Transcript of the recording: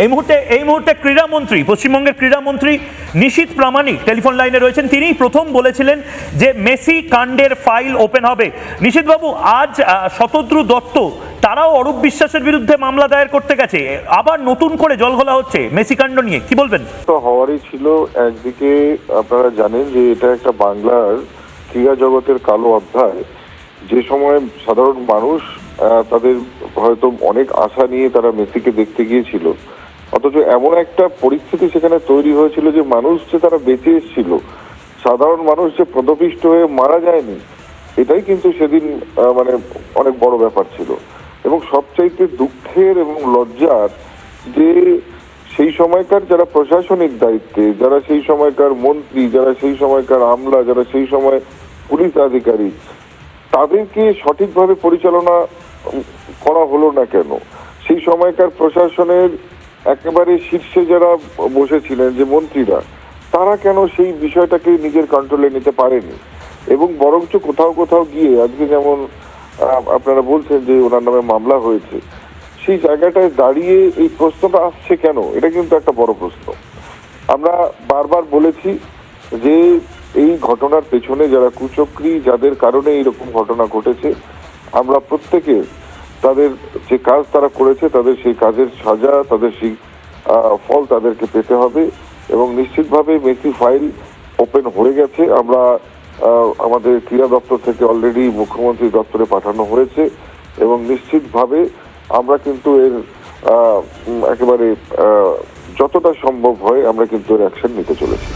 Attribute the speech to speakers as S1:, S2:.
S1: এই মুহূর্তে ক্রীড়ামন্ত্রী, পশ্চিমবঙ্গের ক্রীড়ামন্ত্রী নিশীথ প্রামাণিক টেলিফোন লাইনে রয়েছেন। তিনিই প্রথম বলেছিলেন যে মেসি কাণ্ডের ফাইল ওপেন হবে। নিশীথবাবু, আজ শতদ্রু দত্ত তারাও অরূপ বিশ্বাসের বিরুদ্ধে মামলা দায়ের করতে গেছে, আবার নতুন করে জলঘোলা হচ্ছে মেসি কাণ্ড নিয়ে, কি বলবেন?
S2: তো হওয়ারই ছিল। একদিকে আপনারা জানেন যে এটা একটা বাংলার ক্রীড়া জগতের কালো অধ্যায়, যে সময় সাধারণ মানুষ তাদের হয়তো অনেক আশা নিয়ে তারা মেসিকে দেখতে গিয়েছিল, অথচ এমন একটা পরিস্থিতি সেখানে তৈরি হয়েছিল যে মানুষ যে তারা বেঁচে এসেছিল, সাধারণ মানুষ যে পদপিষ্ট হয়ে মারা যায়নি, এটাই কিন্তু সেদিন মানে অনেক বড় ব্যাপার ছিল। এবং সবচাইতে দুঃখের এবং লজ্জার যে সেই সময়কার যারা প্রশাসনিক দায়িত্বে, যারা সেই সময়কার মন্ত্রী, যারা সেই সময়কার আমলা, যারা সেই সময় পুলিশ আধিকারিক, তাদেরকে সঠিকভাবে পরিচালনা করা হলো না কেন? সেই সময়কার প্রশাসনের একেবারে শীর্ষে যারা বসেছিলেন, যে মন্ত্রীরা, তারা কেন সেই বিষয়টাকে নিজের কন্ট্রোলে নিতে পারেনি? এবং বরঞ্চ কোথাও কোথাও গিয়ে আজকে যেমন আপনারা বলছেন যে ওনার নামে মামলা হয়েছে, সেই জায়গাটায় দাঁড়িয়ে এই প্রশ্নটা আসছে কেন? এটা কিন্তু একটা বড় প্রশ্ন। আমরা বারবার বলেছি যে এই ঘটনার পেছনে যারা কুচক্রী, যাদের কারণে এইরকম ঘটনা ঘটেছে, আমরা প্রত্যেকে তাদের যে কাজ তারা করেছে, তাদের সেই কাজের সাজা, তাদের সেই ফল তাদেরকে পেতে হবে। এবং নিশ্চিতভাবে মেসি ফাইল ওপেন হয়ে গেছে। আমরা আমাদের ক্রীড়া দপ্তর থেকে অলরেডি মুখ্যমন্ত্রী দপ্তরে পাঠানো হয়েছে, এবং নিশ্চিতভাবে আমরা কিন্তু এর একেবারে যতটা সম্ভব হয় আমরা কিন্তু এর অ্যাকশন নিতে চলেছি।